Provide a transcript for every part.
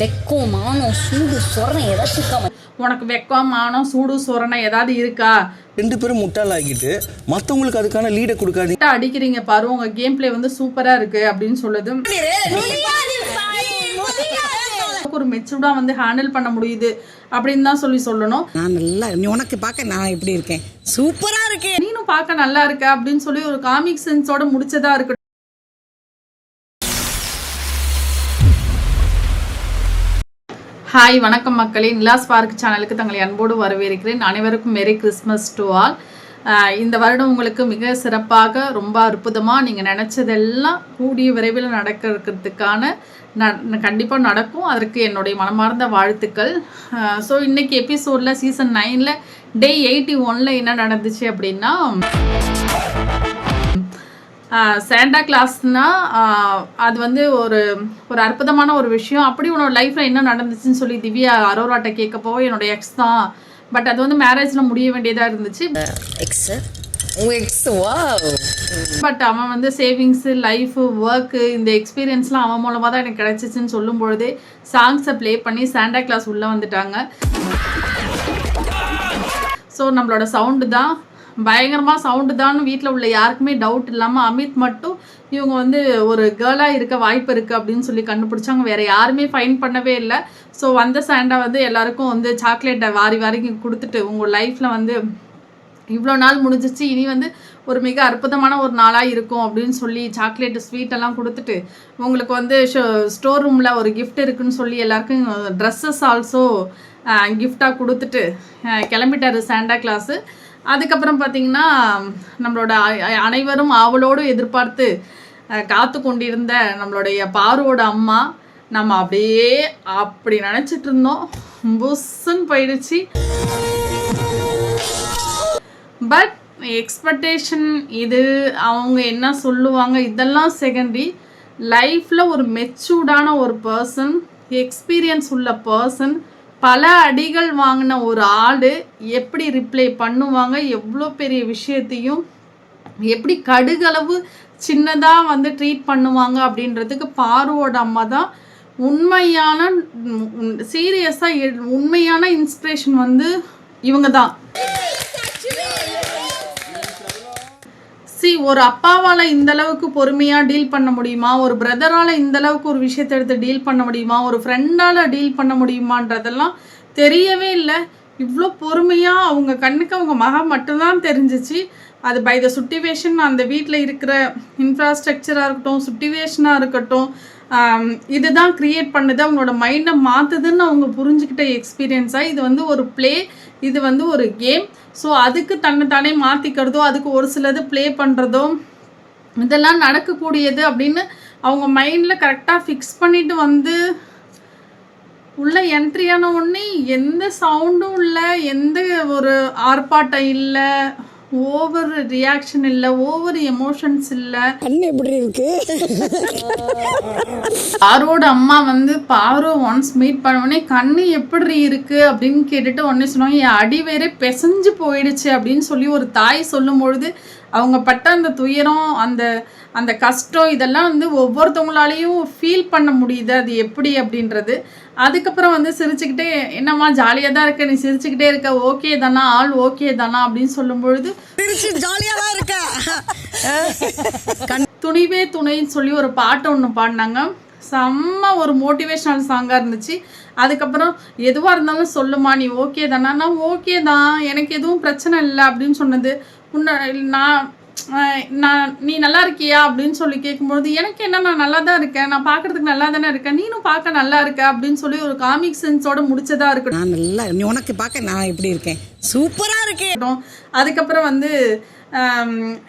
வெக்கம் மானம் சூடு சொரணை ஏதாச்சும் இருக்காம? உனக்கு வெக்கம் மானம் சூடு சொரணை ஏதாவது இருக்கா? ரெண்டு பேரும் முட்டாளாகிட்டு மற்றவங்களுக்கு அதுக்கான லீடை கொடுக்காதீங்க. அடிக்கிறீங்க பாரு, உங்க கேம் பிளே வந்து சூப்பரா இருக்கு அப்படின்னு சொல்லுது. ஒரு மெச்சூர்டா வந்து ஹேண்டில் பண்ண முடியுது அப்படின்னு தான் சொல்லணும். நான் நல்லா, நீ உனக்கு பார்க்க நான் எப்படி இருக்கேன், சூப்பரா இருக்கேன், நீனும் பார்க்க நல்லா இருக்க அப்படின்னு சொல்லி ஒரு காமிக் சென்ஸோட முடிச்சதா இருக்கு. ஹாய் வணக்கம் மக்களே, நிலாஸ் பார்க் சேனலுக்கு தங்களை அன்போடு வரவேற்கிறேன். அனைவருக்கும் மேரி கிறிஸ்மஸ் டு ஆல். இந்த வருடம் உங்களுக்கு மிக சிறப்பாக ரொம்ப அற்புதமாக நீங்கள் நினச்சதெல்லாம் கூடிய விரைவில் நடக்கிறதுக்கான கண்டிப்பாக நடக்கும். அதற்கு என்னுடைய மனமார்ந்த வாழ்த்துக்கள். ஸோ இன்றைக்கி எபிசோடில் சீசன் 9ல் டே 81ல் என்ன நடந்துச்சு அப்படின்னா, சாண்டா கிளாஸ்னால் அது வந்து ஒரு அற்புதமான ஒரு விஷயம். அப்படி உன்னோட லைஃப்பில் என்ன நடந்துச்சுன்னு சொல்லி திவ்யா அரோராட்ட கேட்க என்னோட எக்ஸ் தான், பட் அது வந்து மேரேஜில் முடிய வேண்டியதாக இருந்துச்சு. பட் அவன் வந்து சேவிங்ஸு, லைஃபு, ஒர்க்கு, இந்த எக்ஸ்பீரியன்ஸ்லாம் அவன் மூலமாக தான் எனக்கு கிடச்சிச்சின்னு சொல்லும் பொழுதே சாங்ஸை ப்ளே பண்ணி சாண்டா கிளாஸ் உள்ளே வந்துட்டாங்க. ஸோ நம்மளோட சவுண்டு தான் பயங்கரமாக சவுண்டு தான் வீட்டில் உள்ள யாருக்குமே டவுட் இல்லாமல் அமித் மட்டும் இவங்க வந்து ஒரு கேர்ளாக இருக்க வாய்ப்பு இருக்குது அப்படின்னு சொல்லி கண்டுபிடிச்சாங்க. வேறு யாருமே ஃபைன் பண்ணவே இல்லை. ஸோ வந்த சாண்டா வந்து எல்லாருக்கும் வந்து சாக்லேட்டை வாரி கொடுத்துட்டு, உங்கள் லைஃப்பில் வந்து இவ்வளோ நாள் முடிஞ்சிச்சு, இனி வந்து ஒரு மிக அற்புதமான ஒரு நாளாக இருக்கும் அப்படின்னு சொல்லி சாக்லேட்டு ஸ்வீட்டெல்லாம் கொடுத்துட்டு, உங்களுக்கு வந்து ஸ்டோர் ரூமில் ஒரு கிஃப்ட் இருக்குதுன்னு சொல்லி எல்லாருக்கும் ட்ரெஸ்ஸஸ் ஆல்சோ கிஃப்டாக கொடுத்துட்டு கிளம்பிட்டார் சாண்டா கிளாஸு. அதுக்கப்புறம் பார்த்திங்கன்னா நம்மளோட அனைவரும் ஆவலோடு எதிர்பார்த்து காத்து கொண்டிருந்த நம்மளுடைய பாருவோட அம்மா, நம்ம அப்படியே அப்படி நினச்சிட்டு இருந்தோம், புஸ்ஸுன்னு போயிடுச்சு. பட் எக்ஸ்பெக்டேஷன் இது, அவங்க என்ன சொல்லுவாங்க இதெல்லாம் செகண்டரி. லைஃப்பில் ஒரு மெச்சூர்டான ஒரு பர்சன், எக்ஸ்பீரியன்ஸ் உள்ள பர்சன், பல அடிகள் வாங்கின ஒரு ஆள் எப்படி ரிப்ளை பண்ணுவாங்க, எவ்வளோ பெரிய விஷயத்தையும் எப்படி கடுகளவு சின்னதாக வந்து ட்ரீட் பண்ணுவாங்க அப்படின்றதுக்கு பாருவோட அம்மா தான் உண்மையான சீரியஸாக உண்மையான இன்ஸ்பிரேஷன் வந்து இவங்க தான். ஒரு அப்பாவால் இந்த அளவுக்கு பொறுமையாக டீல் பண்ண முடியுமா, ஒரு பிரதரால் இந்த அளவுக்கு ஒரு விஷயத்தை எடுத்து டீல் பண்ண முடியுமா, ஒரு ஃப்ரெண்டால் டீல் பண்ண முடியுமான்றதெல்லாம் தெரியவே இல்லை. இவ்வளோ பொறுமையாக அவங்க கண்ணுக்கு அவங்க மகன் மட்டும்தான் தெரிஞ்சிச்சு. அது பை த சுட்டிவேஷன், அந்த வீட்டில் இருக்கிற இன்ஃப்ராஸ்ட்ரக்சராக இருக்கட்டும், சுட்டிவேஷனாக இருக்கட்டும், இதுதான் க்ரியேட் பண்ணுது, அவங்களோட மைண்டை மாற்றுதுன்னு அவங்க புரிஞ்சுக்கிட்ட எக்ஸ்பீரியன்ஸாக. இது வந்து ஒரு ப்ளே, இது வந்து ஒரு கேம். ஸோ அதுக்கு தன்னைத்தானே மாற்றிக்கிறதோ, அதுக்கு ஒரு சிலது ப்ளே பண்ணுறதோ, இதெல்லாம் நடக்கக்கூடியது அப்படின்னு அவங்க மைண்டில் கரெக்டாக ஃபிக்ஸ் பண்ணிவிட்டு வந்து உள்ள என்ட்ரியான உடனே எந்த சவுண்டும் இல்லை, எந்த ஒரு ஆர்ப்பாட்டம் இல்லை, ஓவர் ரியாக்ஷன் இல்லை, ஓவர் எமோஷன்ஸ் இல்லை. எப்படி இருக்கு பாரோட அம்மா வந்து பாரோ ஒன்ஸ் மீட் பண்ணோடனே கண்ணு எப்படி இருக்கு அப்படின்னு கேட்டுட்டு உடனே சொன்னாங்க, என் அடி வேற பிசைஞ்சு போயிடுச்சு அப்படின்னு சொல்லி ஒரு தாய் சொல்லும் பொழுது அவங்க பட்ட அந்த துயரம், அந்த கஷ்டம், இதெல்லாம் வந்து ஒவ்வொருத்தவங்களாலையும் ஃபீல் பண்ண முடியுது அது எப்படி அப்படின்றது. அதுக்கப்புறம் வந்து சிரிச்சுக்கிட்டே, என்னம்மா ஜாலியாக தான் இருக்க, நீ சிரிச்சுக்கிட்டே இருக்க, ஓகே தானா, ஆள் ஓகே தானா அப்படின்னு சொல்லும் பொழுது ஜாலியாக தான் இருக்க. துணிவே துணைன்னு சொல்லி ஒரு பாட்டு ஒன்று பாடினாங்க. செம்ம ஒரு மோட்டிவேஷ்னல் சாங்காக இருந்துச்சு. அதுக்கப்புறம் எதுவாக இருந்தாலும் சொல்லுமா, நீ ஓகே தானா, நான் ஓகே தான், எனக்கு எதுவும் பிரச்சனை இல்லை அப்படின்னு சொன்னது. நீ நல்லா இருக்கியா அப்படின்னு சொல்லி கேட்கும்பொழுது, எனக்கு என்ன, நான் நல்லா தான் இருக்கேன், நான் பார்க்கறதுக்கு நல்லா தானே இருக்கேன், நீனும் பார்க்க நல்லா இருக்க அப்படின்னு சொல்லி ஒரு காமிக் சென்ஸோட முடிச்சதா இருக்கட்டும். நான் நல்லா, நீ உனக்கு பார்க்க நான் எப்படி இருக்கேன், சூப்பரா இருக்கேன். அதுக்கப்புறம் வந்து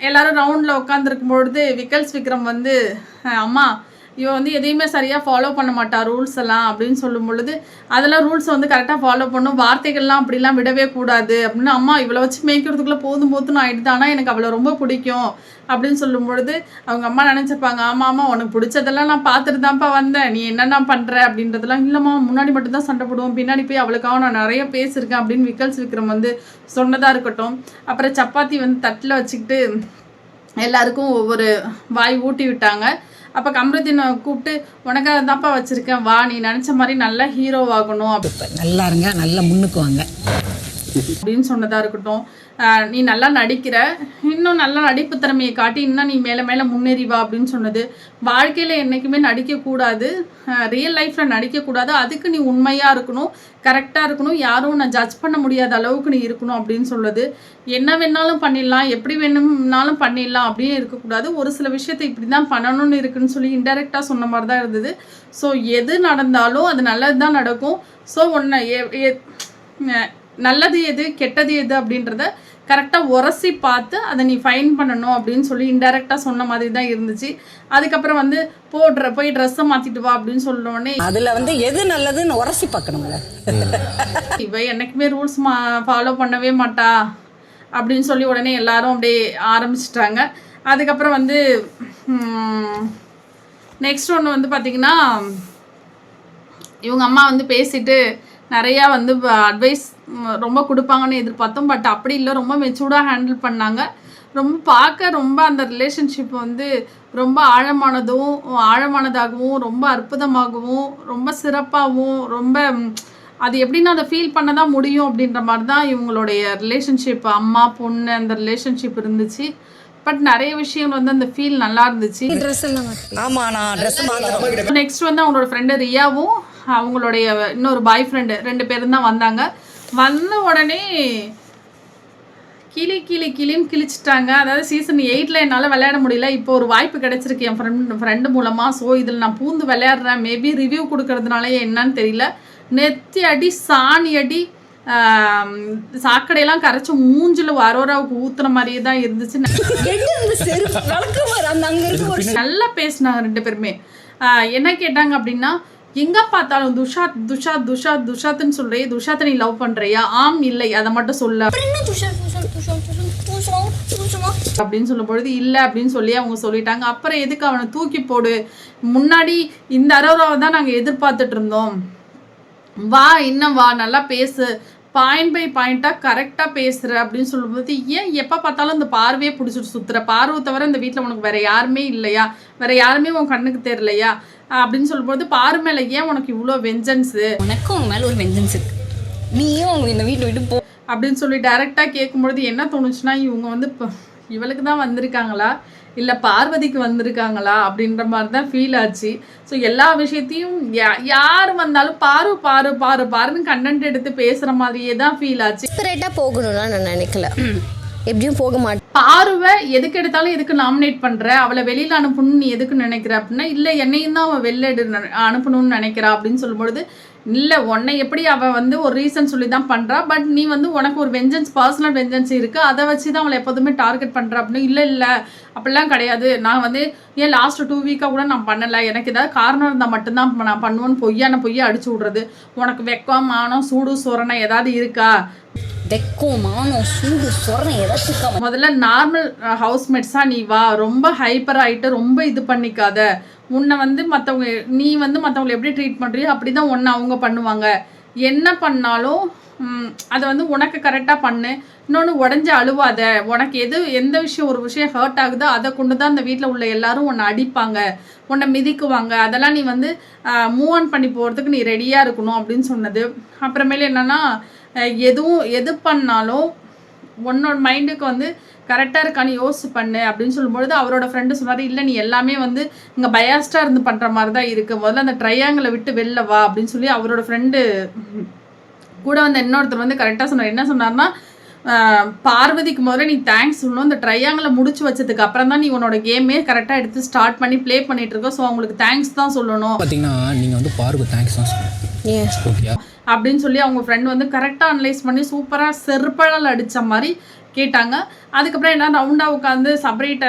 எல்லாரும் ரவுண்டில் உட்காந்துருக்கும் பொழுது விக்ரம் வந்து, அம்மா இவன் வந்து எதையுமே சரியாக ஃபாலோ பண்ண மாட்டா ரூல்ஸ் எல்லாம் அப்படின்னு சொல்லும் பொழுது, அதெல்லாம் ரூல்ஸை வந்து கரெக்டாக ஃபாலோ பண்ணும், வார்த்தைகள்லாம் அப்படிலாம் விடவே கூடாது அப்படின்னு. அம்மா இவளை வச்சு மேய்க்கிறதுக்குள்ளே போதும் ஆகிடுது, ஆனால் எனக்கு அவளை ரொம்ப பிடிக்கும் அப்படின்னு சொல்லும் பொழுது அவங்க அம்மா நினச்சிருப்பாங்க, ஆமாம் உனக்கு பிடிச்சதெல்லாம் நான் பார்த்துட்டு தான்ப்பா வந்தேன், நீ என்னென்ன பண்ணுற அப்படின்றதெல்லாம் இல்லைம்மா, முன்னாடி மட்டும்தான் சண்டை போடுவோம், பின்னாடி போய் அவளுக்காக நான் நிறைய பேசியிருக்கேன் அப்படின்னு விக்ரம் வந்து சொன்னதாக இருக்கட்டும். அப்புறம் சப்பாத்தி வந்து தட்டில் வச்சுக்கிட்டு எல்லாருக்கும் ஒவ்வொரு வாய் ஊட்டி விட்டாங்க. அப்போ கமருதீனை கூப்பிட்டு உனக்காக தான்ப்பா வச்சுருக்கேன், வா நீ நினச்ச மாதிரி நல்லா ஹீரோவாகணும் நல்லா இருங்க, நல்லா முன்னுக்கு வாங்க அப்படின்னு சொன்னதாக இருக்கட்டும். நீ நல்லா நடிக்கிற, இன்னும் நல்லா நடிப்பு திறமையை காட்டி இன்னும் நீ மேலே மேலே முன்னேறி வா அப்படின்னு சொன்னது. வாழ்க்கையில் என்றைக்குமே நடிக்கக்கூடாது, ரியல் லைஃப்பில் நடிக்கக்கூடாது, அதுக்கு நீ உண்மையாக இருக்கணும், கரெக்டாக இருக்கணும், யாரும் நான் ஜட்ஜ் பண்ண முடியாத அளவுக்கு நீ இருக்கணும் அப்படின்னு சொல்லுது. என்ன வேணாலும் பண்ணிடலாம், எப்படி வேணும்னாலும் பண்ணிடலாம் அப்படின்னு இருக்கக்கூடாது, ஒரு சில விஷயத்தை இப்படி தான் பண்ணணும்னு இருக்குன்னு சொல்லி இன்டெரக்டாக சொன்ன மாதிரி தான் இருந்தது. ஸோ எது நடந்தாலும் அது நல்லது தான் நடக்கும். ஸோ நல்லது எது கெட்டது எது அப்படின்றத கரெக்டாக உரசி பார்த்து அதை நீ ஃபைன் பண்ணணும் அப்படின்னு சொல்லி இன்டெரக்டாக சொன்ன மாதிரி தான் இருந்துச்சு. அதுக்கப்புறம் வந்து போய் ட்ரெஸ்ஸை மாற்றிட்டு வா அப்படின்னு சொன்னோடனே அதில் எது நல்லதுன்னு உரசி பார்க்கணும்ல. இவ என்றைக்குமே ரூல்ஸ் ஃபாலோ பண்ணவே மாட்டா அப்படின்னு சொல்லி உடனே எல்லாரும் அப்படியே ஆரம்பிச்சிட்டாங்க. அதுக்கப்புறம் நெக்ஸ்ட் ஒன்று பார்த்திங்கன்னா, இவங்க அம்மா பேசிட்டு நிறையா அட்வைஸ் ரொம்ப கொடுப்பாங்கன்னு எதிர்பார்த்தோம். பட் அப்படி இல்லை, ரொம்ப மெச்சூர்டாக ஹேண்டில் பண்ணாங்க. ரொம்ப அந்த ரிலேஷன்ஷிப் ரொம்ப ஆழமானதாகவும் ரொம்ப அற்புதமாகவும் ரொம்ப சிறப்பாகவும் ரொம்ப அது எப்படின்னா அதை ஃபீல் பண்ண தான் முடியும் அப்படின்ற மாதிரி தான் இவங்களுடைய ரிலேஷன்ஷிப், அம்மா பொண்ணு அந்த ரிலேஷன்ஷிப் இருந்துச்சு. பட் நிறைய விஷயம் அந்த ஃபீல் நல்லா இருந்துச்சு. நெக்ஸ்ட் அவங்களோட ஃப்ரெண்டு ரியாவும் அவங்களுடைய இன்னொரு பாய் ஃப்ரெண்டு 2 பேரும் தான் வந்தாங்க. வந்த உடனே கிளின்னு கிழிச்சிட்டாங்க. அதாவது சீசன் 8 என்னால் விளையாட முடியல, இப்போ ஒரு வாய்ப்பு கிடைச்சிருக்கு என் ஃப்ரெண்டு மூலமாக. ஸோ இதில் நான் பூந்து விளையாடுறேன், மேபி ரிவ்யூ கொடுக்கறதுனாலே என்னன்னு தெரியல. நெத்தி அடி சாணி அடி சாக்கடையெல்லாம் கரைச்சி மூஞ்சில் அரோராவுக்கு ஊத்துன மாதிரியே தான் இருந்துச்சு. நல்லா பேசினாங்க 2 பேருமே. என்ன கேட்டாங்க அப்படின்னா, எங்கே பார்த்தாலும் துஷாத்ன்னு சொல்கிறே, துஷாத்தை நீ லவ் பண்ணுறியா? ஆம் இல்லை அதை மட்டும் சொல்ல அப்படின்னு சொல்லும் பொழுது இல்லை அப்படின்னு சொல்லி அவங்க சொல்லிட்டாங்க. அப்புறம் எதுக்கு அவனை தூக்கி போடு, முன்னாடி இந்த அரோராவை தான் நாங்கள் எதிர்பார்த்துட்டு இருந்தோம், வா இன்னும் வா நல்லா பேசு, பாயிண்ட் பை பாயிண்ட்டாக கரெக்டாக பேசுகிற அப்படின்னு சொல்லும்போது, ஏன் எப்போ பார்த்தாலும் இந்த பார்வையே பிடிச்சிட்டு சுற்றுற, பார்வை தவிர இந்த வீட்டில் உனக்கு வேறு யாருமே இல்லையா, வேறு யாருமே உன் கண்ணுக்கு தெரியலையா அப்படின்னு சொல்லும்போது, பாரு மேலே ஏன் உனக்கு இவ்வளோ வெஞ்சன்ஸு, உனக்கும் உங்க மேலே ஒரு வெஞ்சன்ஸ் இருக்கு, நீயும் அவங்க இந்த வீட்டை விட்டு போ அப்படின்னு சொல்லி டைரெக்டாக கேட்கும்பொழுது என்ன தோணுச்சுன்னா, இவங்க இப்போ இவளுக்கு தான் வந்திருக்காங்களா இல்லை பார்வதிக்கு வந்திருக்காங்களா அப்படின்ற மாதிரி தான் ஃபீல் ஆச்சு. ஸோ எல்லா விஷயத்தையும் யார் வந்தாலும் பாருன்னு கண்டென்ட் எடுத்து பேசுகிற மாதிரியே தான் ஃபீல் ஆச்சு. செப்பரேட்டாக போகணும்னா நான் நினைக்கல, எப்படியும் போக மாட்டேன். பார்வை எதுக்கு எடுத்தாலும் எதுக்கு நாமினேட் பண்ணுற, அவளை வெளியில் அனுப்பணும்னு நீ எதுக்கு நினைக்கிற அப்படின்னா, இல்லை என்னையும் தான் அவள் வெளில அனுப்பணும்னு நினைக்கிறா அப்படின்னு சொல்லும்பொழுது, இல்லை உன்னை எப்படி அவள் ஒரு ரீசன் சொல்லி தான் பண்ணுறா, பட் நீ உனக்கு ஒரு வெஞ்சன்ஸ், பர்சனல் வெஞ்சன்ஸ் இருக்குது, அதை வச்சு தான் அவளை எப்போதுமே டார்கெட் பண்ணுறா அப்படின்னு. இல்லை அப்படிலாம் கிடையாது, நான் ஏன் லாஸ்ட் 2 வீக்காக கூட நான் பண்ணலை, எனக்கு ஏதாவது காரணம் இருந்தால் மட்டும்தான் நான் பண்ணுவேன்னு பொய்யை அடிச்சு விட்றது. உனக்கு வெக்கம் மானம் சூடு சொரணை ஏதாவது இருக்கா? வெக்கம் மானம் சூடு சொரணை ஏதாச்சும் முதல்ல நார்மல் ஹவுஸ்மேட்ஸாக நீ வா, ரொம்ப ஹைப்பர் ஆகிட்டு ரொம்ப இது பண்ணிக்காத. உன்னை மற்றவங்க நீ மற்றவங்களை எப்படி ட்ரீட் பண்ணுறியோ அப்படி தான் ஒன்று அவங்க பண்ணுவாங்க. என்ன பண்ணாலும் அதை உனக்கு கரெக்டாக பண்ணு. இன்னொன்று உடஞ்சி அழுவாத. உனக்கு எந்த விஷயம் ஒரு விஷயம் ஹர்ட் ஆகுதோ அதை கொண்டு தான் அந்த வீட்டில் உள்ள எல்லாரும் உன்னை அடிப்பாங்க, உன்னை மிதிக்குவாங்க. அதெல்லாம் நீ மூவ் ஆன் பண்ணி போகிறதுக்கு நீ ரெடியாக இருக்கணும் அப்படின்னு சொன்னது. அப்புறமேல என்னென்னா, எது பண்ணாலும் உன்னோட மைண்டுக்கு கரெக்டாக இருக்கான்னு யோசிச்சு பண்ணு அப்படின்னு சொல்லும்பொழுது, அவரோட ஃப்ரெண்டு சொன்னார், இல்லை நீ எல்லாமே இங்கே பயாஸ்டாக இருந்து பண்ணுற மாதிரி தான் இருக்குது, முதல்ல அந்த ட்ரையாங்கிளை விட்டு வெளில வா அப்படின்னு சொல்லி அவரோட ஃப்ரெண்டு கூட இன்னொருத்தர் கரெக்டாக சொன்னார். என்ன சொன்னார்னா, பார்வதிக்கு முதல்ல நீ தேங்க்ஸ் சொல்லணும், இந்த ட்ரையாங்கிளை முடிச்சு வச்சதுக்கு அப்புறம் தான் நீ உன்னோட கேமே கரெக்டாக எடுத்து ஸ்டார்ட் பண்ணி ப்ளே பண்ணிட்டு இருக்க. ஸோ அவங்களுக்கு தேங்க்ஸ் தான் சொல்லணும். பார்த்தீங்கன்னா நீங்கள் பார்வதி தேங்க்ஸ் தான் சொல்லணும் அப்படின்னு சொல்லி அவங்க ஃப்ரெண்டு கரெக்டாக அனலைஸ் பண்ணி சூப்பராக செருப்பழல் அடித்த மாதிரி கேட்டாங்க. அதுக்கப்புறம் என்ன ரவுண்டாக உட்காந்து சபரிகிட்ட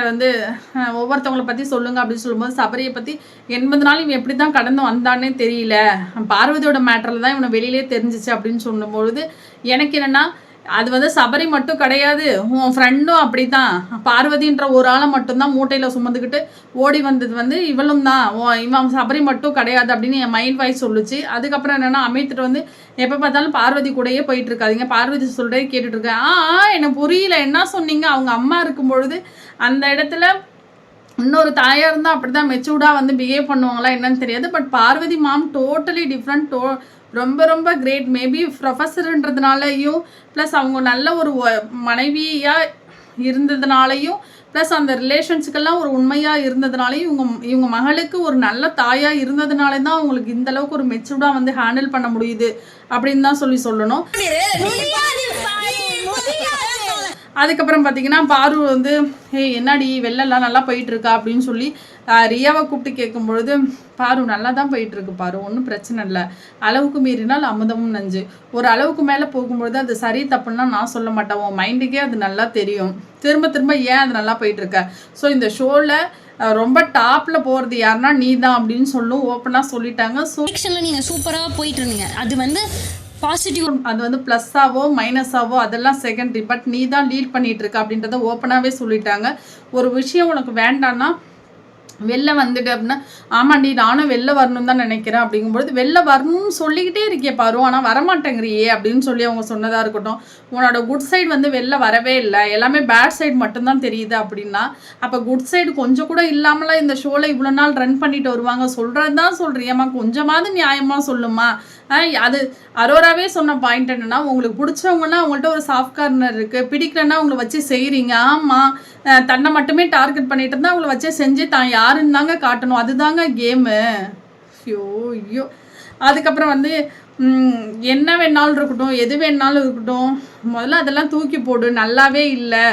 ஒவ்வொருத்தவங்களை பற்றி சொல்லுங்கள் அப்படின்னு சொல்லும்போது, சபரியை பற்றி 80 நாள் இவன் எப்படி தான் கடந்து வந்தானே தெரியல, பார்வதியோட மேட்டரில் தான் இவனை வெளியிலே தெரிஞ்சிச்சு அப்படின்னு சொல்லும்பொழுது, எனக்கு என்னென்னா அது சபரி மட்டும் கிடையாது, உன் ஃப்ரெண்டும் அப்படி தான், பார்வதின்ற ஒரு ஆளை மட்டும்தான் மூட்டையில் சுமந்துக்கிட்டு ஓடி வந்தது இவளும் தான், இவன் சபரி மட்டும் கிடையாது அப்படின்னு என் மைண்ட் வாய்ஸ் சொல்லுச்சு. அதுக்கப்புறம் என்னென்னா, அமித்துட்டு எப்போ பார்த்தாலும் பார்வதி கூடயே போயிட்டு இருக்காதிங்க, பார்வதி சொல்கிறே கேட்டுட்ருக்கேன். எனக்கு புரியல என்ன சொன்னீங்க. அவங்க அம்மா இருக்கும் பொழுது அந்த இடத்துல இன்னொரு தாயாக இருந்தால் அப்படி தான் மெச்சூர்டாக வந்து பிஹேவ் பண்ணுவாங்களா என்னன்னு தெரியாது. But Parvathi ma'am totally different. ரொம்ப ரொம்ப கிரேட். மேபி ப்ரொஃபஸர்ன்றதுனாலையும் ப்ளஸ் அவங்க நல்ல ஒரு மனைவியாக இருந்ததுனாலையும் ப்ளஸ் அந்த ரிலேஷன்ஸுக்கெல்லாம் ஒரு உண்மையாக இருந்ததுனாலையும் இவங்க மகளுக்கு ஒரு நல்ல தாயாக இருந்ததுனாலே தான் அவங்களுக்கு இந்தளவுக்கு ஒரு மெச்சூர்டாக வந்து ஹேண்டில் பண்ண முடியுது அப்படின்னு தான் சொல்லணும். அதுக்கப்புறம் பார்த்தீங்கன்னா பாரு வந்து என்னடி வெள்ளெல்லாம் நல்லா போயிட்டுருக்கா அப்படின்னு சொல்லி ரியாவை கூப்பிட்டு கேட்கும்பொழுது பாரு நல்லா தான் போயிட்டுருக்கு பாரு, ஒன்றும் பிரச்சனை இல்லை, அளவுக்கு மீறினால் அமுதமும் நஞ்சு, ஒரு அளவுக்கு மேலே போகும்பொழுது அது சரி தப்புன்னா நான் சொல்ல மாட்டேன், உன் மைண்டுக்கே அது நல்லா தெரியும், திரும்ப திரும்ப ஏன் அது நல்லா போயிட்டுருக்க, ஸோ இந்த ஷோவில் ரொம்ப டாப்பில் போகிறது யாருன்னா நீ தான் அப்படின்னு சொல்லும் ஓப்பனாக சொல்லிட்டாங்க. ஸோ நீங்கள் சூப்பராக போயிட்டு இருந்தீங்க, அது வந்து பாசிட்டிவ், அது வந்து ப்ளஸ்ஸாவோ மைனஸாவோ அதெல்லாம் செகண்டரி, பட் நீ தான் லீட் பண்ணிகிட்டு இருக்க அப்படின்றத ஓப்பனாகவே சொல்லிட்டாங்க. ஒரு விஷயம் உனக்கு வேண்டான்னா வெளில வந்துட்டு அப்படின்னா ஆமாண்டி நானும் வெளில வரணும் தான் நினைக்கிறேன் அப்படிங்கும்பொழுது வெளில வரணும்னு சொல்லிக்கிட்டே இருக்கே பாரு, ஆனால் வரமாட்டேங்கிறியே அப்படின்னு சொல்லி அவங்க சொன்னதாக இருக்கட்டும். உன்னோட குட் சைடு வந்து வெளில வரவே இல்லை, எல்லாமே பேட் சைடு மட்டும்தான் தெரியுது அப்படின்னா அப்போ குட் சைடு கொஞ்சம் கூட இல்லாமலாம் இந்த ஷோவில் இவ்வளோ நாள் ரன் பண்ணிட்டு வருவாங்க. சொல்கிறது தான் சொல்கிறியம்மா, கொஞ்சமாவது நியாயமாக சொல்லுமா. அது அரோராவே சொன்ன பாயிண்ட் என்னென்னா உங்களுக்கு பிடிச்சவங்கன்னா அவங்கள்ட்ட ஒரு சாஃப்ட் கார்னர் இருக்குது, பிடிக்கலன்னா அவங்கள வச்சு செய்கிறீங்க. ஆமாம், தன்னை மட்டுமே டார்கெட் பண்ணிட்டு இருந்தால் அவங்கள வச்சு செஞ்சு தான் யாருன்னு தாங்க காட்டணும், அதுதாங்க கேமு. ஐயோ. அதுக்கப்புறம் வந்து என்ன வேணாலும் இருக்கட்டும், எது வேணாலும் இருக்கட்டும், முதல்ல அதெல்லாம் தூக்கி போடு, நல்லாவே இல்லை,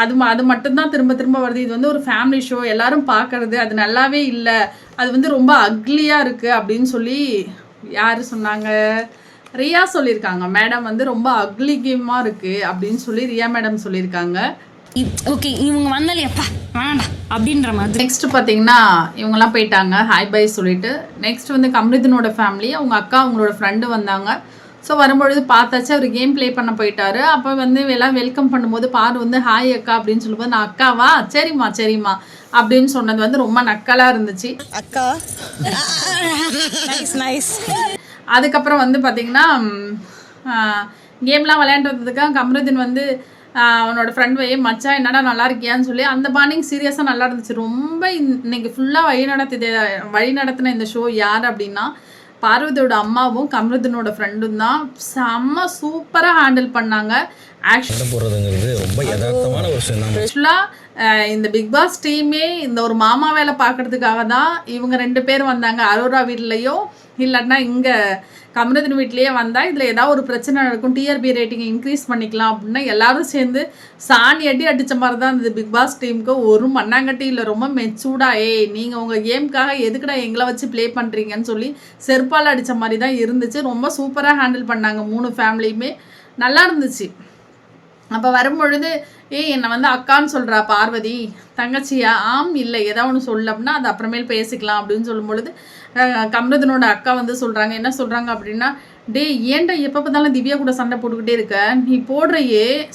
அது மட்டும்தான் திரும்ப திரும்ப வருது, இது வந்து ஒரு ஃபேமிலி ஷோ எல்லாரும் பார்க்குறது, அது நல்லாவே இல்லை, அது வந்து ரொம்ப அக்லியாக இருக்குது அப்படின்னு சொல்லி யார் சொன்னாங்க, ரியா சொல்லியிருக்காங்க. மேடம் வந்து ரொம்ப அக்லி கேமாக இருக்குது அப்படின்னு சொல்லி ரியா மேடம் சொல்லியிருக்காங்க. ஓகே இவங்க வந்தாலேப்பா வேண்டாம் அப்படின்ற மாதிரி. நெக்ஸ்ட் பார்த்தீங்கன்னா இவங்கெல்லாம் போயிட்டாங்க ஹாய் பை சொல்லிட்டு. நெக்ஸ்ட் வந்து கம்ரிதனோட ஃபேமிலி, அவங்க அக்கா அவங்களோட ஃப்ரெண்டு வந்தாங்க. ஸோ வரும்பொழுது பார்த்தாச்சு அவர் கேம் ப்ளே பண்ண போயிட்டாரு. அப்போ வந்து எல்லாம் வெல்கம் பண்ணும்போது பாரு வந்து ஹாய் அக்கா அப்படின்னு சொல்லும்போது நான் அக்காவா சரிம்மா அப்படின்னு சொன்னது வந்து ரொம்ப நக்கலாக இருந்துச்சு. அக்கா நைஸ். அதுக்கப்புறம் வந்து பார்த்தீங்கன்னா கேம்லாம் விளையாண்டுறதுக்காக கம்ருதீன் வந்து அவனோட ஃப்ரெண்ட் வையே மச்சான் என்னடா நல்லா இருக்கியான்னு சொல்லி அந்த பாண்டிங் சீரியஸாக நல்லா இருந்துச்சு. ரொம்ப இன்னைக்கு ஃபுல்லாக வழி நடத்தின இந்த ஷோ யார் அப்படின்னா பார்வதியோட அம்மாவும் கம்ருதீனோட ஃப்ரெண்டும் தான். செம்ம சூப்பராக ஹேண்டில் பண்ணாங்க. போடுறதுங்கிறது ரொம்ப யதார்த்தமான ஒரு விஷயம். ஆக்சுவலாக இந்த பிக் பாஸ் டீமே இந்த ஒரு மாமா வேலை பார்க்கறதுக்காக தான் இவங்க 2 பேர் வந்தாங்க. அரோரா வீட்லேயோ இல்லைன்னா இங்கே கம்ருதீன் வீட்லேயே வந்தால் இதில் ஏதாவது ஒரு பிரச்சனை நடக்கும், டிஆர்பி ரேட்டிங்கை இன்க்ரீஸ் பண்ணிக்கலாம் அப்படின்னா எல்லாரும் சேர்ந்து சாணி அடித்த மாதிரி தான் இந்த பிக் பாஸ் டீமுக்கு ஒரு மண்ணாங்கட்டி இல்லை. ரொம்ப மெச்சூர்டா நீங்கள் உங்கள் கேமுக்காக எதுக்குடா எங்களை வச்சு ப்ளே பண்ணுறீங்கன்னு சொல்லி செருப்பால் அடித்த மாதிரி தான் இருந்துச்சு. ரொம்ப சூப்பராக ஹேண்டில் பண்ணாங்க 3 ஃபேமிலியுமே, நல்லா இருந்துச்சு. அப்போ வரும்பொழுது என்னை வந்து அக்கான்னு சொல்கிறா பார்வதி, தங்கச்சியா இல்லை ஏதாவது ஒன்று சொல்ல அப்படின்னா அது அப்புறமேல் பேசிக்கலாம் அப்படின்னு சொல்லும் பொழுது கம்ருதனோட அக்கா வந்து சொல்கிறாங்க. என்ன சொல்கிறாங்க அப்படின்னா ஏன்டா எப்போ பார்த்தாலும் திவ்யா கூட சண்டை போட்டுக்கிட்டே இருக்க, நீ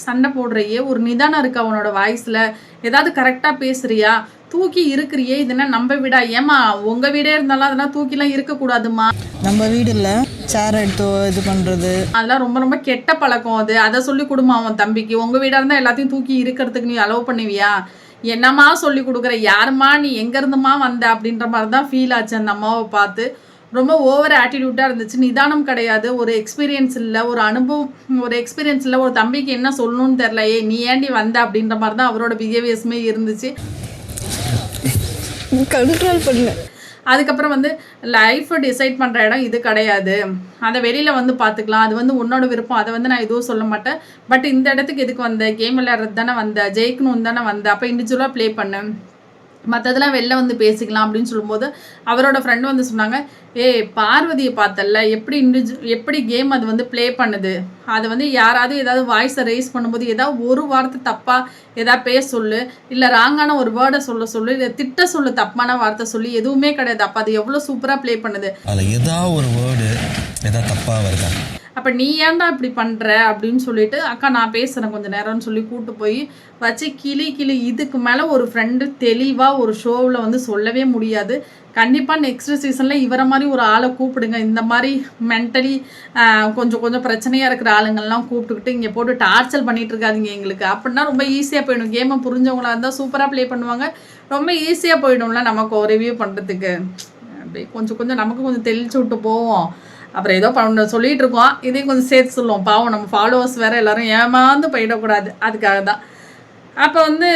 சண்டை போடுறையே ஒரு நிதானம் இருக்கா உன்னோட வாய்ஸில், ஏதாவது கரெக்டாக பேசுறியா, தூக்கி இருக்கிறியே, இதெல்லாம் நம்ம வீடா, ஏமா உங்கள் வீடே இருந்தாலும் அதெல்லாம் தூக்கிலாம் இருக்கக்கூடாதுமா, நம்ம வீடு இல்லை சேர் எடுத்து இது பண்ணுறது அதெல்லாம் ரொம்ப ரொம்ப கெட்ட பழக்கம், அதை சொல்லி கொடுமா அவன் தம்பிக்கு, உங்கள் வீடாக இருந்தால் எல்லாத்தையும் தூக்கி இருக்கிறதுக்கு நீ அலோவ் பண்ணுவியா, என்னம்மா சொல்லி கொடுக்குற, யாருமா நீ எங்கேருந்துமா வந்த அப்படின்ற மாதிரி தான் ஃபீல் ஆச்சு அந்த அம்மாவை பார்த்து. ரொம்ப ஓவர் ஆட்டிடியூட்டாக இருந்துச்சு, நிதானம் கிடையாது, ஒரு எக்ஸ்பீரியன்ஸ் இல்லை, ஒரு எக்ஸ்பீரியன்ஸ் இல்லை, ஒரு தம்பிக்கு என்ன சொல்லணும்னு தெரில, நீ ஏண்டி வந்த அப்படின்ற மாதிரி தான் அவரோட பிஹேவியர்ஸுமே இருந்துச்சு. கண்ட்ரோல் பண்ணு. அதுக்கப்புறம் வந்து லைஃப்பை டிசைட் பண்ணுற இடம் இது கிடையாது, அதை வெளியில் வந்து பார்த்துக்கலாம், அது வந்து உன்னோட விருப்பம், அதை வந்து நான் எதுவும் சொல்ல மாட்டேன், பட் இந்த இடத்துக்கு எதுக்கு வந்த, கேம் விளையாடுறது தானே வந்த, ஜெயிக்கணும் தானே வந்த, அப்போ இண்டிவிஜுவலாக ப்ளே பண்ணு, மற்றதெல்லாம் வெளில வந்து பேசிக்கலாம் அப்படின்னு சொல்லும்போது அவரோட ஃப்ரெண்டு வந்து சொன்னாங்க, பார்வதியை பார்த்தல எப்படி கேம் அது வந்து ப்ளே பண்ணுது, அது வந்து யாராவது ஏதாவது வாய்ஸை ரைஸ் பண்ணும்போது ஏதாவது ஒரு வார்த்தை தப்பாக ஏதாவது பேச சொல்லு, இல்லை ராங்கான ஒரு வேர்டை சொல்லு, இல்லை திட்ட சொல்லு, தப்பான வார்த்தை சொல்லி, எதுவுமே கிடையாது, அப்போ அது எவ்வளோ சூப்பராக ப்ளே பண்ணுது, அதில் ஏதாவது ஒரு வேர்டு ஏதாவது தப்பாக வருதா, அப்போ நீ ஏன்டா இப்படி பண்ணுற அப்படின்னு சொல்லிட்டு அக்கா நான் பேசுகிறேன் கொஞ்சம் நேரம்னு சொல்லி கூப்பிட்டு போய் வச்சு கிளி இதுக்கு மேலே ஒரு ஃப்ரெண்டு தெளிவாக ஒரு ஷோவில் வந்து சொல்லவே முடியாது. கண்டிப்பாக நெக்ஸ்ட் சீசனில் இவரை மாதிரி ஒரு ஆளை கூப்பிடுங்க. இந்த மாதிரி மென்டலி கொஞ்சம் கொஞ்சம் பிரச்சனையாக இருக்கிற ஆளுங்கள்லாம் கூப்பிட்டுக்கிட்டு இங்கே போட்டு டார்ச்சர் பண்ணிகிட்டு இருக்காதிங்க எங்களுக்கு. அப்படின்னா ரொம்ப ஈஸியாக போயிடும். கேமை புரிஞ்சவங்களாக இருந்தால் சூப்பராக ப்ளே பண்ணுவாங்க. ரொம்ப ஈஸியாக போயிடும்ல நமக்கு ஒரு ரிவ்யூ பண்ணுறதுக்கு. அப்படியே கொஞ்சம் கொஞ்சம் நமக்கு கொஞ்சம் தெளிச்சு விட்டு போவோம். அப்புறம் ஏதோ சொல்லிகிட்டு இருக்கோம், இதையும் கொஞ்சம் சேர்த்து சொல்லுவோம். பாவம் நம்ம ஃபாலோவர்ஸ் வேறு எல்லோரும் ஏமாந்து போயிடக்கூடாது, அதுக்காக தான். அப்போ வந்து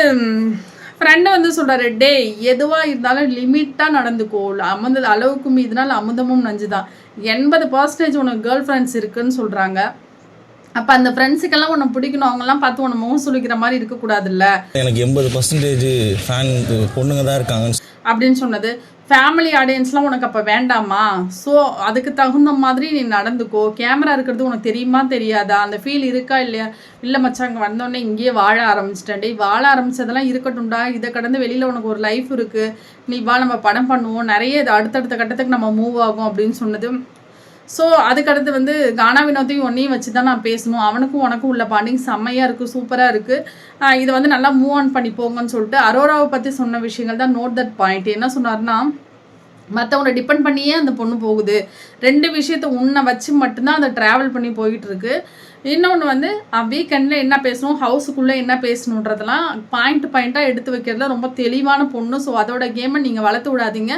ஃப்ரெண்டு வந்து சொல்கிறாரு, டே எதுவாக இருந்தாலும் லிமிட்டாக நடந்துக்கோ, அமுந்தது அளவுக்கு மீதுனால் அமுதமும் நஞ்சு தான். 80% உனக்கு கேர்ள் ஃப்ரெண்ட்ஸ் இருக்குதுன்னு சொல்கிறாங்க. அப்போ அந்த ஃப்ரெண்ட்ஸுக்கெல்லாம் உன்னை பிடிக்கணும், அவங்கெல்லாம் பார்த்து உன்னை முகம் சொல்லிக்கிற மாதிரி இருக்கக்கூடாதுல்ல. எனக்கு 80% ஃபேன் பொண்ணுங்க தான் இருக்காங்க அப்படின்னு சொன்னது. ஃபேமிலி ஆடியன்ஸ்லாம் உனக்கு அப்போ வேண்டாமா? ஸோ அதுக்கு தகுந்த மாதிரி நீ நடந்துக்கோ. கேமரா இருக்கிறது உனக்கு தெரியுமா தெரியாதா? அந்த ஃபீல் இருக்கா இல்லையா? இல்லை மச்சான் அங்கே வந்தோடனே இங்கேயே வாழ ஆரம்பிச்சிட்டேன். வாழ ஆரம்பித்ததெல்லாம் இருக்கட்டும்டா, இதை கடந்து வெளியில் உனக்கு ஒரு லைஃப் இருக்குது, நீ வா நம்ம படம் பண்ணுவோம், நிறைய இது அடுத்தடுத்த கட்டத்துக்கு நம்ம மூவ் ஆகும் அப்படின்னு சொன்னது. ஸோ அதுக்கடுத்து வந்து கானா வினோத்தையும் ஒன்றையும் வச்சு தான் நான் பேசணும். அவனுக்கும் உனக்கும் உள்ள பாண்டிங் செம்மையாக இருக்குது, சூப்பராக இருக்குது. இதை வந்து நல்லா மூவ் ஆன் பண்ணி போங்கன்னு சொல்லிட்டு அரோராவை பற்றி சொன்ன விஷயங்கள் தான் நோட் தட் பாயிண்ட். என்ன சொன்னார்னா, மற்றவங்களை டிபெண்ட் பண்ணியே அந்த பொண்ணு போகுது. 2 விஷயத்தை உன்னை வச்சு மட்டும்தான் அதை ட்ராவல் பண்ணி போயிட்டு இருக்கு. இன்னொன்று வந்து வீக்கெண்டில் என்ன பேசணும், ஹவுஸுக்குள்ளே என்ன பேசணுன்றதெல்லாம் பாயிண்ட்டாக எடுத்து வைக்கிறதுல ரொம்ப தெளிவான பொண்ணு. ஸோ அதோட கேமை நீங்கள் வளர்த்து விடாதீங்க.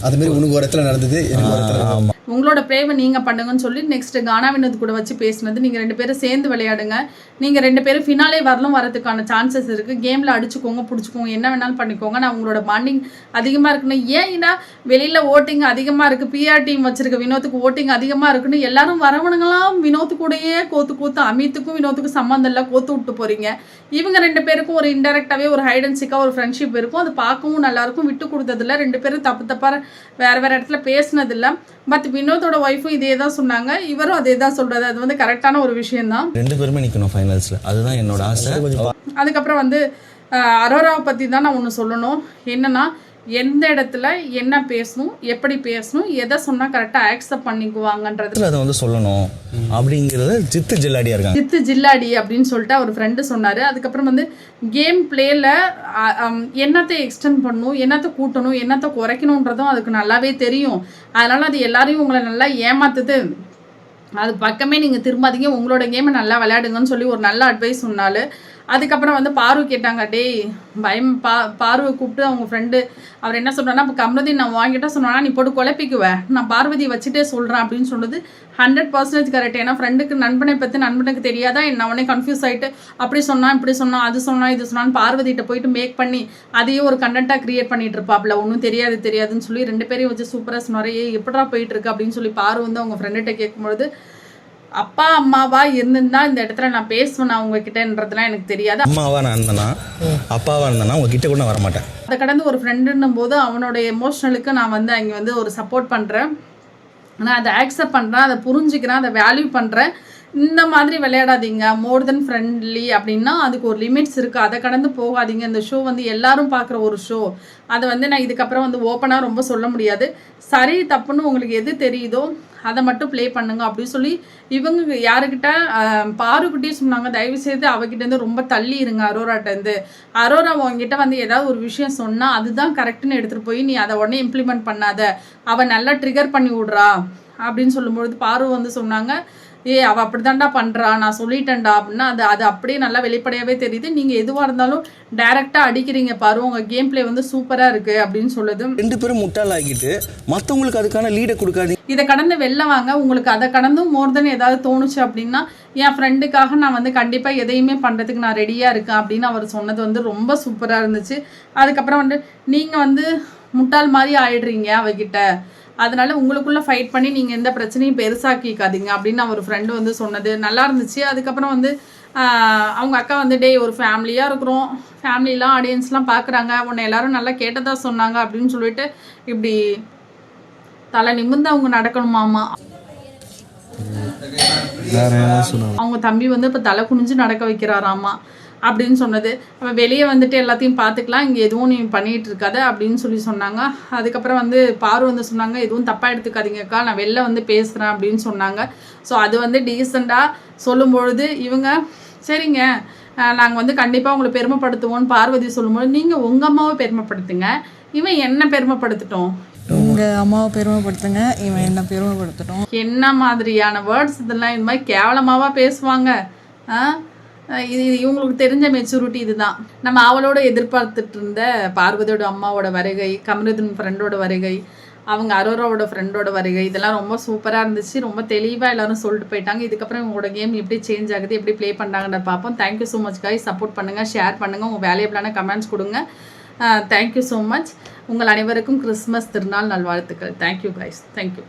அதுமாரி உனக்கு ஒரு இடத்துல நடந்தது, எனக்கு ஒரு இடத்துல உங்களோட ப்ளேவை நீங்கள் பண்ணுங்கன்னு சொல்லி நெக்ஸ்ட் கானா வினோத் கூட வச்சு பேசினது. நீங்கள் 2 பேரும் சேர்ந்து விளையாடுங்க. நீங்கள் 2 பேரும் ஃபினாலே வரதுக்கான சான்சஸ் இருக்குது. கேமில் அடிச்சுக்கோங்க, பிடிச்சிக்கோங்க, என்ன வேணாலும் பண்ணிக்கோங்க. நான் உங்களோட பாண்டிங் அதிகமாக இருக்குன்னு ஏன்னா வெளியில் ஓட்டிங் அதிகமாக இருக்குது, பிஆர் டீம் வச்சுருக்க வினோத்துக்கு ஓட்டிங் அதிகமாக இருக்குன்னு எல்லாரும் வரவனுங்களாம் வினோத்து கூடயே கோத்து அமித்துக்கும் வினோத்துக்கும் சம்மந்தம் இல்லை, கோத்து விட்டு போகிறீங்க. இவங்க 2 பேருக்கும் ஒரு இன்டெரக்டாகவே ஒரு ஹைட் அண்ட் சீக்காக ஒரு ஃப்ரெண்ட்ஷிப் இருக்கும். அது பார்க்கவும் நல்லாயிருக்கும். விட்டு கொடுத்ததில்ல. 2 பேரும் தப்பாக வேறு இடத்துல பேசினதில்லை. பட் வினோத்தோட ஒய்ஃபும் இதே தான் சொன்னாங்க, இவரும் அதே தான் சொல்கிறது. அது வந்து கரெக்டான ஒரு விஷயந்தான். 2 பேருமே நிற்கணும் ஃபைனல்ஸில், அதுதான் என்னோட ஆசை. அதுக்கப்புறம் வந்து அரோராவை பற்றி தான் நான் ஒன்று சொல்லணும். என்னென்னா, எந்த இடத்துல என்ன பேசணும், எப்படி பேசணும், எதை சொன்னால் கரெக்டாக ஆக்செப்ட் பண்ணிக்குவாங்கன்றது அதை வந்து சொல்லணும் அப்படிங்கிறது ஜித்து ஜில்லாடி அப்படின்னு சொல்லிட்டு அவர் ஃப்ரெண்டு சொன்னார். அதுக்கப்புறம் வந்து கேம் பிளேயில் என்னத்தை எக்ஸ்டெண்ட் பண்ணணும், என்னத்தை கூட்டணும், என்னத்தை குறைக்கணுன்றதும் அதுக்கு நல்லாவே தெரியும். அதனால் அது எல்லாரையும் உங்களை நல்லா ஏமாத்துது. அது பக்கமே நீங்கள் திரும்பாதீங்க, உங்களோட கேமை நல்லா விளையாடுங்கன்னு சொல்லி ஒரு நல்ல அட்வைஸ் சொன்னாள். அதுக்கப்புறம் வந்து பார்வை கேட்டாங்க, டேய் பயம் பார்வை கூப்பிட்டு அவங்க ஃப்ரெண்டு அவர் என்ன சொல்கிறான்னா, இப்போ கமருதி நான் வாங்கிட்டா சொன்னா நீ போட்டு குழப்பிக்குவேன், நான் பார்வதி வச்சுட்டே சொல்கிறேன் அப்படின்னு சொன்னது 100% கரெக்ட். ஏன்னா ஃப்ரெண்டுக்கு நண்பனை பற்றி நண்பனுக்கு தெரியாதா என்ன, உடனே கன்ஃபியூஸ் ஆகிட்டு அப்படி சொன்னா இப்படி சொன்னா அது சொன்னா இது சொன்னான்னு பார்வதிகிட்ட போயிட்டு மேக் பண்ணி அதையே ஒரு கண்டென்ட்டாக க்ரியேட் பண்ணிட்டு இருப்பாப்ல. ஒன்றும் தெரியாதுன்னு சொல்லி 2 பேரையும் வச்சு சூப்பராக சொன்னார். எப்படா போயிட்டு இருக்கு அப்படின்னு சொல்லி பார்வை வந்து அவங்க ஃப்ரெண்டுகிட்ட கேட்கும்பொழுது, அப்பா அம்மாவா இருந்திருந்தா இந்த இடத்துல நான் பேசுவேன் உங்ககிட்டன்றதுலாம் எனக்கு தெரியாது. அம்மாவா நான் இருந்தேன்னா அப்பாவா இருந்தேன்னா உங்ககிட்ட கூட நான் வரமாட்டேன். அதை கடந்து ஒரு ஃப்ரெண்டுன்னும் போது அவனோட எமோஷனலுக்கு நான் வந்து அங்கே வந்து ஒரு சப்போர்ட் பண்ணுறேன், நான் அதை ஆக்செப்ட் பண்ணுறேன், அதை புரிஞ்சுக்கிறேன், அதை வேல்யூ பண்ணுறேன். இந்த மாதிரி விளையாடாதீங்க. மோர் தென் ஃப்ரெண்ட்லி அப்படின்னா அதுக்கு ஒரு லிமிட்ஸ் இருக்குது, அதை கடந்து போகாதீங்க. இந்த ஷோ வந்து எல்லாரும் பார்க்குற ஒரு ஷோ. அதை வந்து நான் இதுக்கப்புறம் வந்து ஓப்பனாக ரொம்ப சொல்ல முடியாது. சரி தப்புன்னு உங்களுக்கு எது தெரியுதோ அதை மட்டும் ப்ளே பண்ணுங்க அப்படின்னு சொல்லி இவங்க யாருக்கிட்ட பாருக்கிட்டே சொன்னாங்க, தயவுசெய்து அவகிட்டேருந்து ரொம்ப தள்ளி இருங்க அரோராட்டேருந்து. அரோரா உங்ககிட்ட வந்து ஏதாவது ஒரு விஷயம் சொன்னால் அதுதான் கரெக்டுன்னு எடுத்துகிட்டு போய் நீ அதை உடனே இம்ப்ளிமெண்ட் பண்ணாத, அவள் நல்லா ட்ரிகர் பண்ணி விட்றா அப்படின்னு சொல்லும்பொழுது பாரு வந்து சொன்னாங்க, அவள் அப்படி தான்டா பண்ணுறா, நான் சொல்லிட்டேன்டா அப்படின்னா அது அப்படியே நல்லா வெளிப்படையாகவே தெரியுது. நீங்கள் எதுவாக இருந்தாலும் டைரெக்டாக அடிக்கிறீங்க பாரு, உங்கள் கேம் பிளே வந்து சூப்பராக இருக்குது அப்படின்னு சொல்லுது. 2 பேரும் முட்டாளாகிட்டு மற்றவங்களுக்கு அதுக்கான லீடை கொடுக்காது. இதை கடந்து வெளில வாங்க. உங்களுக்கு அதை கடந்தும் மோர் தென் ஏதாவது தோணுச்சு அப்படின்னா என் ஃப்ரெண்டுக்காக நான் வந்து கண்டிப்பாக எதையுமே பண்ணுறதுக்கு நான் ரெடியாக இருக்கேன் அப்படின்னு அவர் சொன்னது வந்து ரொம்ப சூப்பராக இருந்துச்சு. அதுக்கப்புறம் வந்து நீங்கள் வந்து முட்டாள் மாதிரி ஆயிடுறீங்க அவகிட்ட, அதனால உங்களுக்குள்ளே ஃபைட் பண்ணி நீங்கள் எந்த பிரச்சனையும் பெருசாக்கிக்காதீங்க அப்படின்னு அவர் ஃப்ரெண்டு வந்து சொன்னது நல்லா இருந்துச்சு. அதுக்கப்புறம் வந்து அவங்க அக்கா வந்து டே ஒரு ஃபேமிலியாக இருக்கிறோம், ஃபேமிலிலாம் ஆடியன்ஸ்லாம் பார்க்குறாங்க, உன்னை எல்லோரும் நல்லா கேட்டதாக சொன்னாங்க அப்படின்னு சொல்லிட்டு இப்படி தலை நிமிர்ந்து அவங்க நடக்கணுமாமா. அவங்க தம்பி வந்து இப்போ தலை குனிஞ்சு நடக்க வைக்கிறாராமா அப்படின்னு சொன்னது. அவன் வெளியே வந்துட்டு எல்லாத்தையும் பார்த்துக்கலாம், இங்கே எதுவும் நீ பண்ணிகிட்டு இருக்காத அப்படின்னு சொல்லி சொன்னாங்க. அதுக்கப்புறம் வந்து பாரு வந்து சொன்னாங்க, எதுவும் தப்பாக எடுத்துக்காதீங்கக்கா, நான் வெளில வந்து பேசுகிறேன் அப்படின்னு சொன்னாங்க. ஸோ அது வந்து டீசெண்டாக சொல்லும்பொழுது இவங்க சரிங்க நாங்கள் வந்து கண்டிப்பாக உங்களை பெருமைப்படுத்துவோன்னு பார்வதி சொல்லும்போது, நீங்கள் உங்கள் அம்மாவை பெருமைப்படுத்துங்க, இவன் என்ன பெருமைப்படுத்திட்டோம், உங்கள் அம்மாவை பெருமைப்படுத்துங்க, இவன் என்ன பெருமைப்படுத்தட்டும். என்ன மாதிரியான வேர்ட்ஸ் இதெல்லாம்? இந்த மாதிரி கேவலமாவா பேசுவாங்க? இது இவங்களுக்கு தெரிஞ்ச மெச்சூரிட்டி இதுதான். நம்ம அவளோட எதிர்பார்த்துட்டு இருந்த பார்வதியோட அம்மாவோட வருகை, கமருதீன் ஃப்ரெண்டோட வருகை, அவங்க அரோராவோட ஃப்ரெண்டோட வருகை, இதெல்லாம் ரொம்ப சூப்பராக இருந்துச்சு. ரொம்ப தெளிவாக எல்லாரும் சொல்லிட்டு போயிட்டாங்க. இதுக்கப்புறம் இவங்களோட கேம் எப்படி சேஞ்ச் ஆகுது, எப்படி ப்ளே பண்ணுறாங்கன்னு பார்ப்போம். Thank you so much guys. Support பண்ணுங்கள், ஷேர் பண்ணுங்கள், உங்கள் வேல்யூபிளான கமெண்ட்ஸ் கொடுங்க. Thank you so much. உங்கள் அனைவருக்கும் கிறிஸ்மஸ் திருநாள் நல்வாழ்த்துக்கள். Thank you guys. தேங்க்யூ.